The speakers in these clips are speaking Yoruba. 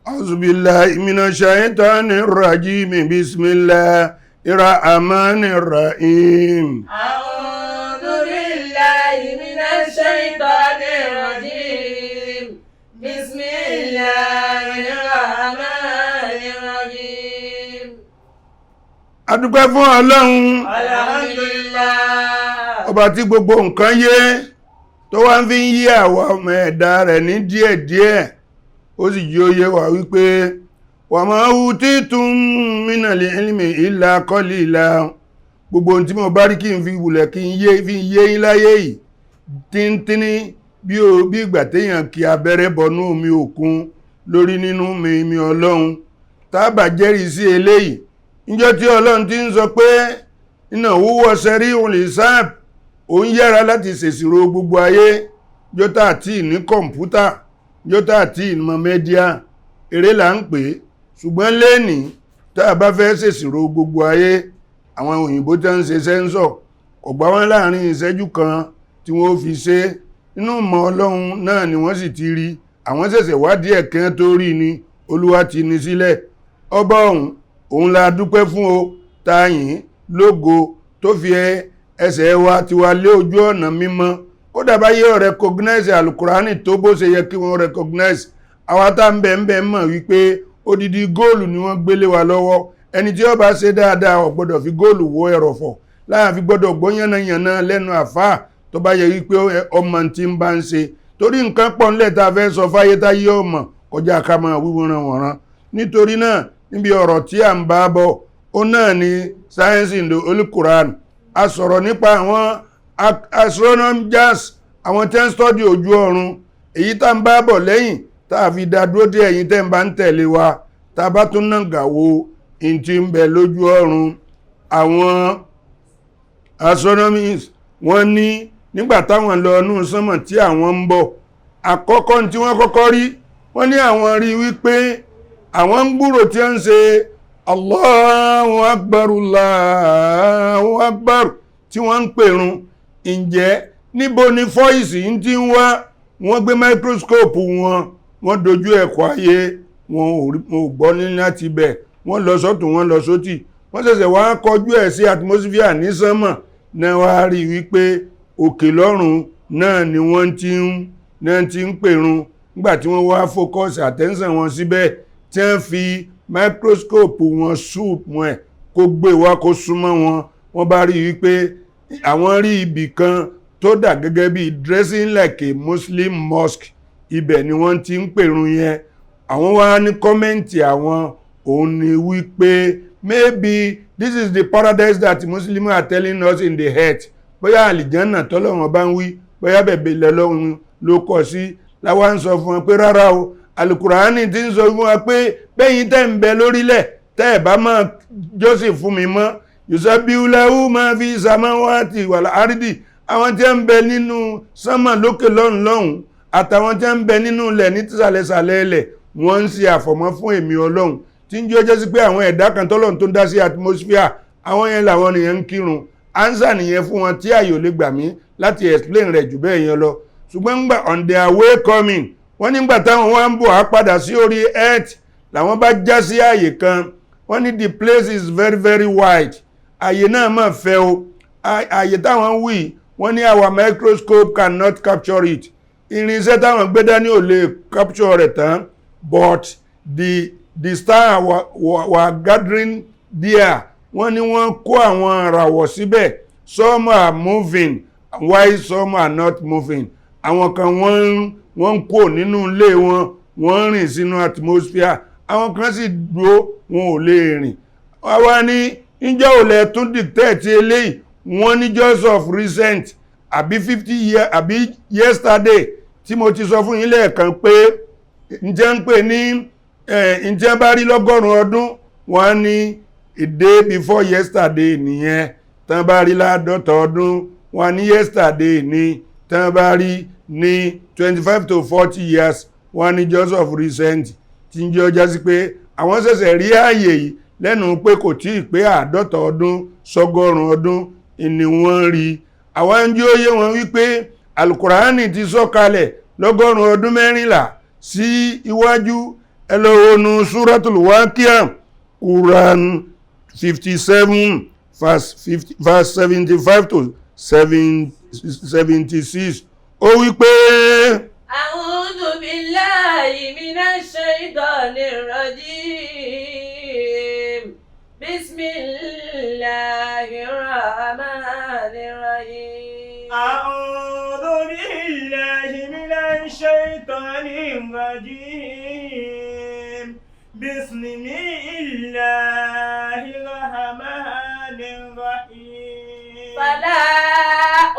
أعوذ بالله من الشيطان الرجيم بسم الله الرحمن الرحيم أعوذ بالله من الشيطان الرجيم بسم الله الرحمن الرحيم. adúpẹ́ fún Ọlọ́run alhamdulillah ọba tí gbogbo nǹkan yé tó wá ń fi ń yí àwa ọmọ ẹ̀dá rẹ̀ ní díẹ̀díẹ̀ ó sì jí ó yé wa wípé wa ma utitum minal ilmi illa qalila gbogbo ohun tí mo bá rí kí n fi wùlẹ̀ kí n yé yín láyé yìí tíntínní bí ìgbà téèyàn kí abẹ́rẹ́ bọnú omi òkun lórí nínú mi Ọlọ́run tábà jẹ́rìí sí eléyìí níjọ́ tí Ọlọ́run ti ń sọ pé iná wúwọ́ sẹ́rí olùsáàp ó ń yára láti ṣèṣirò gbogbo ayé jọ́tà àti ní kọ̀ǹpútà jọ́tà àti ìmọ̀ mẹ́díà eré là ń pè ṣùgbọ́n lẹ́nìí tá a bá fẹ́ ṣèṣirò gbogbo ayé àwọn òyìnbó tó ń ṣe sẹ́ńsọ̀ kò gbà wọ́n láàrin ìṣẹ́jú kan tí wọ́n fi ṣe inú ìmọ̀ Ọlọ́run náà ni wọ́n sì ti rí àwọn ṣẹ̀ṣẹ̀ wádìí ẹ̀kẹ́ tó rí ni Olúwa ti ní sílẹ̀ ọba òun la dúpẹ́ fún o tààyìn lógo tó fi ẹsẹ̀ wa ti wà lé ojú ọ̀nà mímọ́ ó dàbá yẹ́ recognize alukurani tó bó ṣe yẹ kí wọ́n recognize àwa tá ń bẹ̀ mọ̀ wípé odidi góòlù ni wọ́n gbélé wa lọ́wọ́ ẹni tí ó bá ṣe dáadáa ò gbọ́dọ̀ fi góòlù wọ ẹ̀rọ̀fọ̀ láà fi gbọ́dọ̀ gbọ́ yánnayànna lẹ́nu àfáà tó bá yẹ wípé ọmọ tí ń bá ń ṣe torí nǹkan pọ̀ ńlẹ̀ tá a fẹ́ sọ fáyé táyé ọmọ kọjá ká máa wíwọ́n wọ̀nrán nítorí náà níbi ọ̀rọ̀ tí a ń bá bọ̀ ó náà ni sáyẹ́nsì ìlú olùkùránì a sọ̀rọ̀ nípa àwọn astronomers àwọn tẹ́ ń stọ́dì ojú ọ̀run èyí tá ń bá bọ̀ lẹ́yìn tá a fi dá dúró dé ẹ̀yin tẹ́ ń bá ń tẹ̀lé wa tá a bá tún náà gàwó in ti ń bẹ lójú ọ̀run àwọn astronomers wọ́n ní nígbà táwọn lọ inú sánmọ̀ tí àwọn ń bọ̀ àkọ́kọ́ tí wọ́n kọ́kọ́ rí wọ́n ní àwọn rí wípé àwọn ń gbúrò tí ó ń ṣe Allahu Akbar Allahu Akbar tí wọ́n ń pèrun ǹjẹ́ níbo ni fọ́ìsì ń tí ń wá wọ́n gbé microscope wọ́n dojú ẹ̀kọ́ ayé wọn ò gbọ́ ní láti bẹ̀ wọ́n lọ sọ́tún wọ́n lọ sótì wọ́n ṣẹ̀ṣẹ̀ wá kọjú ẹ̀ sí atmosphere ní sánmọ̀ náà wá rí wípé òkè lọ́run náà ni wọ́n ti ń pèrun nígbà tí wọ́n wá focus attention wọn síbẹ̀ tí wọ́n fi microscope wọn súùpù ẹ̀ kó gbé wá kó súnmọ́ wọ́n bá rí wípé àwọn rí ibì kan tó dà gẹ́gẹ́ bí dressing like a Muslim mosque ibẹ̀ ni wọ́n ti ń pèrun yẹn àwọn wá ní kọ́mẹ́ǹtì àwọn òun ni wípé maybe this is the paradise that Muslims are telling us in the head bóyá àlìjánà tọ́lọ́run bá ń wí bóyá bẹ̀bẹ̀ lọ́lọ́run ló kọ sí láwa ń sọ fún wọn pé rárá o alukurani ti ń sọ fún wa pé bẹ́yìn tẹ́ ń bẹ lórílẹ̀ tẹ́ ẹ̀ bá máa jọ́sìn fún mi mọ́ yusabihu lahu ma fi samawati wal ardi àwọn tí ń bẹ nínú sánmà lókè lọ́hùn àtàwọn tí ń bẹ nínú ilẹ̀ ní tìsàlẹ̀sàlẹ̀ ilẹ̀ wọ́n ń ṣe àfọ̀mọ́ fún èmi Ọlọ́run tí ń jẹ́ sí pé àwọn ẹ̀dá kan tọ́lọ́run tó ń dá sí atmosphere àwọn yẹn làwọn nìyẹn ń kírun ánsà nìyẹn fún wọn tí àyò lè gbà mí láti explain rẹ̀ jù bẹ́ẹ̀ yẹn lọ ṣùgbọ́n gbà on their way coming wọ́n nígbà táwọn wá ń bọ̀ á padà sí orí earth làwọn bá já sí àyè kan wọ́n ní the place is very very wide àyè náà máa fẹ̀ o àyè táwọn wí wọ́n ní our microscope cannot capture it irinṣẹ́ táwọn gbé dání ò lè capture rẹ̀ tán but the star were gathering there wọ́n ní wọ́n kó àwọn ìràwọ̀ síbẹ̀ some are moving while some are not moving àwọn kan wọ́n ń kó nínú ilé wọ́n rìn sínú atmosphere àwọn kan sì dúró wọn ò lè rìn àwa ní ìjọ òlẹ̀ tún dictate eléyìí wọ́n ní just of recent àbí 50 years àbí yesterday tí mo ti sọ fún yín lẹ́ẹ̀kan pé ǹjẹ́ ń pè ní ǹjẹ́ bá rí lọ́gọ́rùn-ún ọdún wọ́n ní a day before yesterday nìyẹn tán bá rí láàdọ́ta ọdún wọ́n ní yesterday ní tán bá rí ní 25 to 40 years wọ́n ní just of recent tí ń jẹ́ ọjọ́ sí pé àwọn ṣẹ̀ṣẹ̀ rí ààyè yìí lẹ́nu pé kò tí ì pé 50 ọdún sọ́gọ́rùn ọdún ni wọ́n rí àwọn ń jẹ́ òye wọn wípé alukurani ti sọ̀kalẹ̀ lọ́gọ́rùn ọdún 14 sí iwájú ẹ lọ wọnú Suratul Waqi'ah Quran 57 verse 75 to 76 ó wí pé A'udhu billahi minash shaitanir rajim. Bismillahir rahmanir rahim. A'udhu billahi minash shaitanir rajim. Bismillahir rahmanir rahim. Fala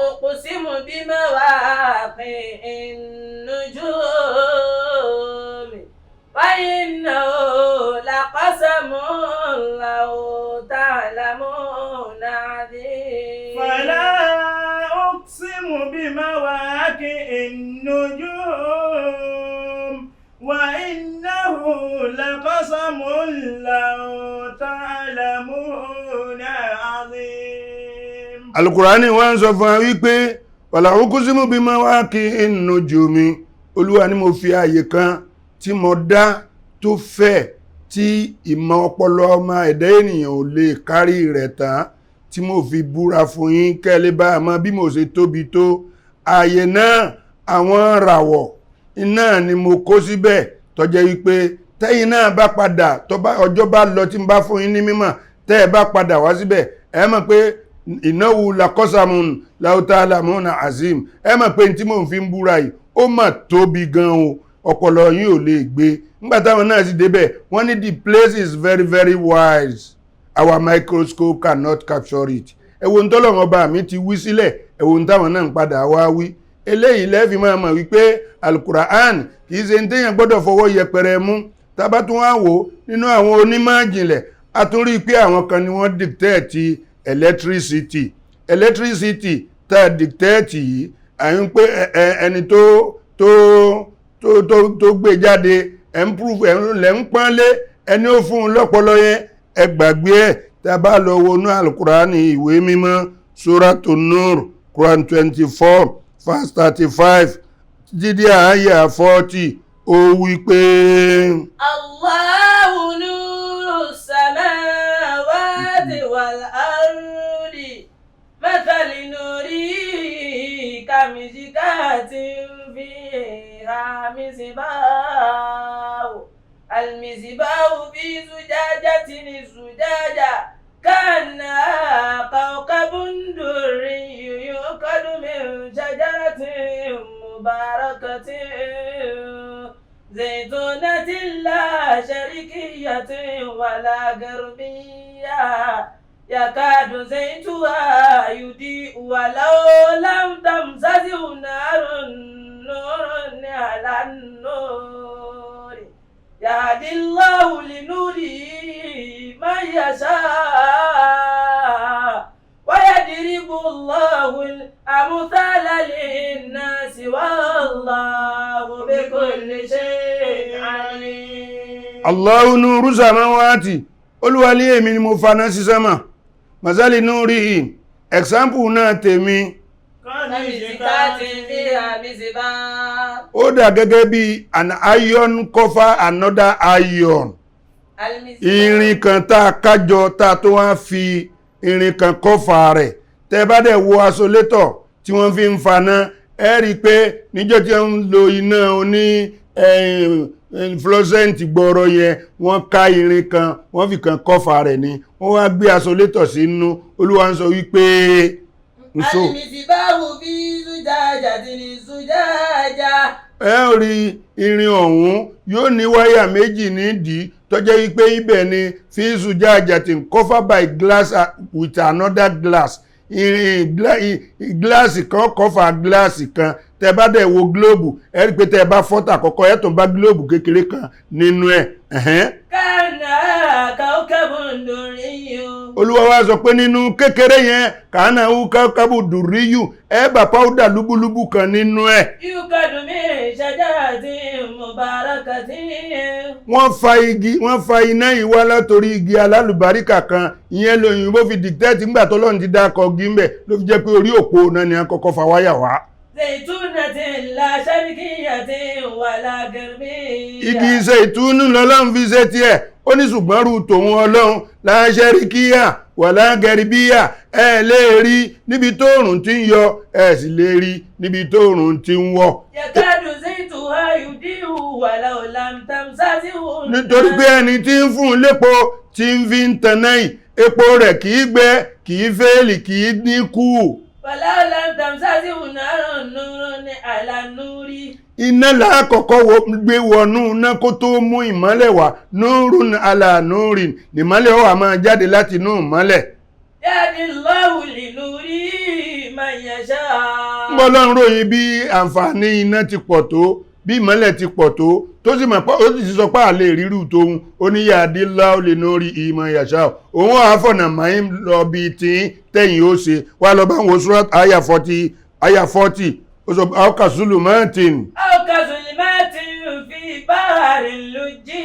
uqsimu bimawaqi'in nujum wa innahu laqasamun law ta'lamuna 'azim. Fala uqsimu bimawaqi'in nujum wa innahu laqasamun law ta'lamuna 'azim. Al-Qur'ani wá ń sọ fún wa wípé wala uqsimu bimawaqi'in nujumi, Olúwa ni mo fi ààyè kan tí mo dá tó fẹ̀ tí ìmọ̀ ọpọlọ ọmọ ẹ̀dá ènìyàn ò lè kárí rẹ̀ tán, tí mo fi búra fún yín kẹ́lẹ́ bá mọ̀ bí mo ṣe tóbi tó. Ààyè náà àwọn ràwọ̀ iná ni mo kó síbẹ̀ tó jẹ́ wípé tẹ́yìn náà bá padà ọjọ́ bá lọ tí n bá fún yín ní mímọ̀ tẹ́ ẹ bá padà wá síbẹ̀ ẹ mọ̀ pé innahu laqasamun law ta'lamuna azim, ẹ mọ̀ pé tí mò ń fi ń búra yìí ó mà tóbi gan o, ọpọlọ yín ò lè gbé. Nígbà táwọn náà sì débẹ̀ wọ́n ní the place is very very wide, our microscope cannot capture it. Ẹ̀wọ̀n tọ́lọ́run ọba mi ti wí sílẹ̀, ẹ̀wọ̀n táwọn náà ń padà wá wí. Eléyìí lẹ́fì máa mọ̀ wípé Al-Qur'an kìí ṣe ní téèyàn gbọ́dọ̀ fọwọ́ yẹpẹrẹ mú. Tábà tún wá wò nínú àwọn onímọ̀ ìjìnlẹ̀ a tún rí pé àwọn kan ni wọ́n dictate electricity tá a dictate yìí, àyún pé ẹni tó gbé jáde improve lẹ́ ń pọ́nlé ẹni ó fún un lọ́pọlọ yẹn ẹ gbàgbé ẹ̀. Tá a bá lọ wọnú Al-Qur'ani ìwé mímọ́ Suratun Nur Quran 24 verse 35 dídí àáyà 40 ó wí pé Allahu nuru samawati wal ardi mathali nuri kamishkatin fiha misbahu al-misbahu fi zujajatin zujaja kana kawkabun durriyyun yuqadu min shajaratin mubarakatin zaytunatin la sharqiyyatin wala gharbiyya yakadu zaytuha yudi'u walau lam tamsashu narun nurun ala nur yahdi Allahu linurihi man yasha wa yadribu Allahu al-amthala lin-nasi wallahu bikulli shay'in alim. Allahu nuru samawati, Olúwa ní èmi ni mo faná sí sánmà. Masali nurihi, example náà tèmi ó dà gẹ́gẹ́ bí an iron cover another iron. Irin kan tá kájọ tá tó wá fi irin kan kọfà rẹ̀. Tẹ́ bá dẹ̀ wo isolator tí wọ́n fi ń faná ẹ rí pé níjọ́ tí wọ́n lo iná oní fluorescent gbọ́rọ̀ yẹn wọ́n ká irin kan wọ́n fi kan kọfà rẹ̀ ni wọ́n wá gbé isolator sínú. Olúwa ń sọ wípé al-misbahu fi zujajatin zujaja. Ẹ rí irin ọ̀hún yóò ní wáyà méjì nídìí tó jẹ́ wípé ibẹ̀ ni fi zujajatin covered by glass with another glass. Gíláàsì kan kọfà gíláàsì kan. Tẹ́ bá dẹ̀ wo gílóòbù ẹ rí pé tẹ́ bá fọ́tà àkọ́kọ́ ẹ tún bá gílóòbù kékeré kan nínú ẹ̀. Kana kawkabun durriyyun. Olúwa wá sọ pé nínú kékeré yẹn kana kawkabun durriyyun ẹ bá pàwùdà lúbúlúbú kan nínú ẹ̀. Yuqadu min shajaratin mubarakatin. Wọ́n fa iná ìwá látorí igi alálùbáríkà kan, ìyẹn lóyìnbó fi dictate ńgbà tọ́lọ́run ti dákọ̀ gímbẹ̀ ló fi jẹ́ pé orí òpó náà ni a kọ́kọ́ fa wáyà wá. زيتونة لا شرقية ولا غربية. igi zaitun lọ́lọ́run fi ṣe tiẹ̀ ó ní ṣùgbọ́n rú tòun ọlọ́run la sharikiya wala garibiya ẹ lè rí níbi tóòrùn tí ń yọ ẹ sì lè rí níbi tóòrùn tí ń wọ̀. yakadu zaytuha yudiu walau lam tamsashu. nítorí pé ẹni tí ń fún un lépo tí ń fi ń tanná yìí epo rẹ̀ kì í gbẹ kì í fẹ́ẹ̀lì kì í dínkù. walau lam tamsashu narun nurun ala nuri. iná lákọ̀ọ́kọ́ gbé wọnú iná kó tó mú ìmọ́lẹ̀ wá nurun ala nurin ìmọ́lẹ̀ ó wá máa jáde láti inú ìmọ́lẹ̀. Yahdillahu linuri man yasha. Ọlọ́run ròyìn bí àǹfààní iná ti pọ̀ tó bí ìmọ́lẹ̀ ti pọ̀ tó sì mọ̀ pé ó sì sọ pé àlè rírù tóun ó ní Yahdillahu linuri man yasha òun àfọ̀nà máa ń lọ bí tí tẹ̀yìn ó ṣe wá lọ bá wọn surat aya 40 ó sọ ọkà sulumatin. Ọkà sulumatin fi baharil lujji.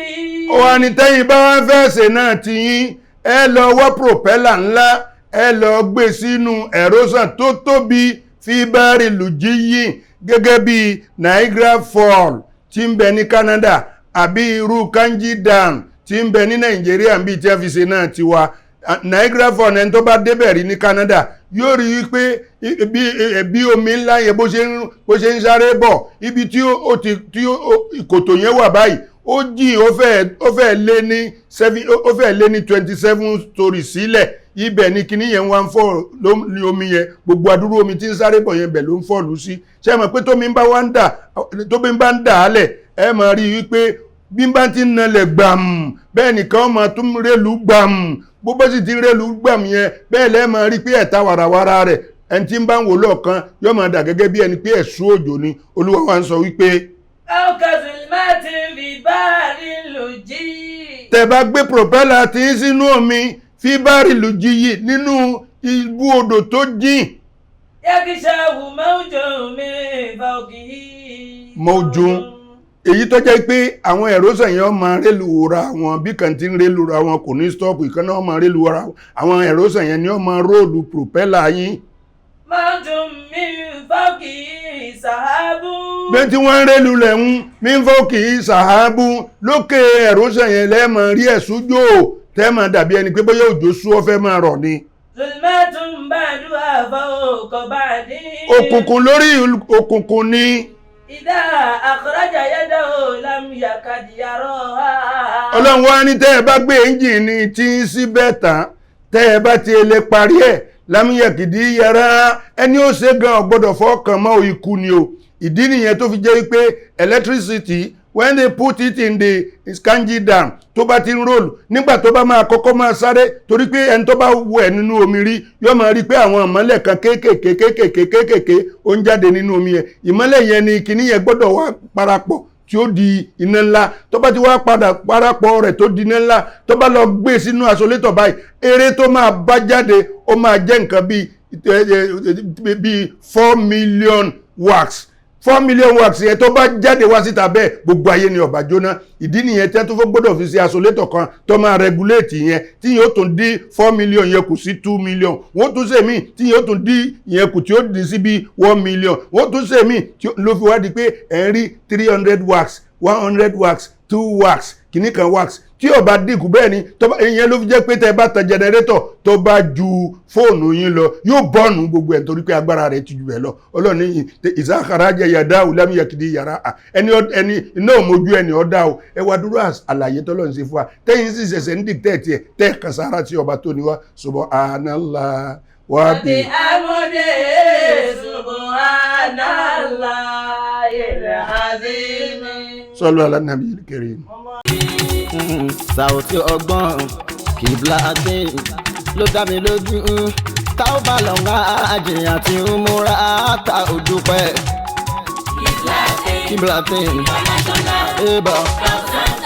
ó wá ní tẹ́yìn bá wá fẹ́ ṣe náà ti yín ẹ lọ wọ́ propellor ńlá ẹ lọ gbé sínú ẹ̀rọ́sàn tó tóbi fi baharil lujji yìí gẹ́gẹ́ bí Niagara Fall tí ń bẹ ní Canada àbí irú Kanji Dam tí ń bẹ ní Nàìjíríà bí tí a fi ṣe náà ti wá. Niagara Fall ẹni tó bá débẹ̀ rí ní Canada yóò rí wípé bí omi ńlá yẹn bó ṣe ń sáré bọ̀ ibi tí ìkòtò yẹn wà báyìí ó jìn ó fẹ́ lé ní 27 stories sílẹ̀ ibẹ̀ ni kíní yẹn wá ń fọ́ ní omi yẹn gbogbo àdúrú omi tí ń sáré bọ̀ yẹn bẹ̀ ló ń fọ́ọ̀lù sí ṣé mọ̀ pé tómi bá ń dà á lẹ̀ ẹ máa rí wípé bí bá ti ń nalẹ̀ gbàm bẹ́ẹ̀ nìkan máa tún rélù gbàm bó bá sì ti rélù gbàm yẹn bẹ́ẹ̀ lẹ́ẹ̀ máa rí pé ẹ̀ta wàràwàrà rẹ̀ ẹni tí ń bá ń wò lọ́ọ̀kan yóò máa dà gẹ́gẹ́ bí ẹni pé ẹ̀sùn òjò ni Olúwa wa ń sọ wípé. tẹ́ bá gbé propeller tí ń sínú omi fi bárì lùjì yìí nínú ibú odò tó jìn. yakishahu mawjun min fawqihi. mawjun èyí tó jẹ́ pé àwọn ẹ̀rọ́sàn yẹn máa rélùra wọn bí kan tí ń rélùra wọn kò ní stọ́ọ̀pù ìkan náà máa rélùra àwọn ẹ̀rọ́sàn yẹn ni wọ́n máa róòlù propeller yín. mawjun min fawqihi sahabu. bẹ́ẹ̀ tí wọ́n ń rélù lẹ̀ ń min fawqihi sahabu lókè ẹ̀rọ́sàn yẹn lẹ́ẹ̀mọ̀ rí ẹ̀sùjò tẹ́ẹ̀mọ̀ dàbí ẹni pé bóyá òjò sú ọ fẹ́ máa rọ̀ ni. zulmatun ba'duha fawqa ba'din. òkùnkùn lórí òkùnkùn ni. Ìdá àkọ́rájà yẹ́dọ̀ lam yakad yaraha. Ọlọ́run wá ní tẹ́ ẹ bá gbé ẹ́ńjìnì tí ń síbẹ̀ tán tẹ́ ẹ bá ti lè parí ẹ̀ lam yakad yaraha ẹni ó ṣe gan ọ̀gbọ́dọ̀ fọ́ọ̀kan mọ́ ikú ni o. ìdí nìyẹn tó fi jẹ́ wípé electricity when they put it in the Kanji Dam tó bá ti ń roll nígbà tó bá máa kọ́kọ́ máa sáré torí pé ẹni tó bá wẹ̀ nínú omi rí yóò máa rí pé àwọn ìmọ́lẹ̀ kan kéékèèké ó ń jáde nínú omi yẹn ìmọ́lẹ̀ yẹn ni kìíní yẹn gbọ́dọ̀ wá parapọ̀ tí ó di iná ńlá tó bá ti wá padà parapọ̀ rẹ̀ tó di iná ńlá tó bá lọ gbé sínú aṣolétọ̀ báyìí eré tó máa bá jáde ó máa jẹ́ nǹkan bíi 4 million watts 4 million watts yẹn tó bá jáde wá síta bẹ́ẹ̀ gbogbo ayé ni ó bá jóná ìdí nìyẹn tí wọ́n tó fẹ́ gbọ́dọ̀ fi ṣe aṣolétọ̀ kan tó máa regulate yẹn tí yóò tún dín 4 million yẹn kù sí 2 million wọ́n tún ṣe míì tí yóò tún dín yẹn kù tí ó dín sí bí 1 million wọ́n tún ṣe míì tí ló fi wá di pé ẹ̀ ń rí 300 watts 100 watts 2 watts kìíní kan watts tí ó bá dínkù bẹ́ẹ̀ ni ìyẹn ló fi jẹ́ pé tẹ́ bá tan jẹnẹrétọ̀ tó bá ju fóònù yín lọ yóò bọ́ọ̀nù gbogbo ẹ̀ torí pé agbára rẹ̀ ti jù bẹ́ẹ̀ lọ ọlọ́ni ìsáhàrájẹ yàdá òlámìyàkìdí yàrá ẹni iná òmojú ẹni ọ̀dá o ẹ wá dúró àlàyé tọ́lọ́ ń ṣe fún wa tẹ́yìn sì ṣẹ̀ṣẹ̀ ń dìtẹ́ẹ̀tì ẹ̀ tẹ́ kan sára tí ọba tó ní wá subhanallah wa bi amúdé subhanallah ilẹ̀ azimi. sallu ala nabiyil karim. Sàòtí ọgbọ́n Qiblatyn ló dá mi lójú tá ó bá lọ ńlá àjẹ àti múra ta òdúpẹ́ Qiblatyn International Travels Tours.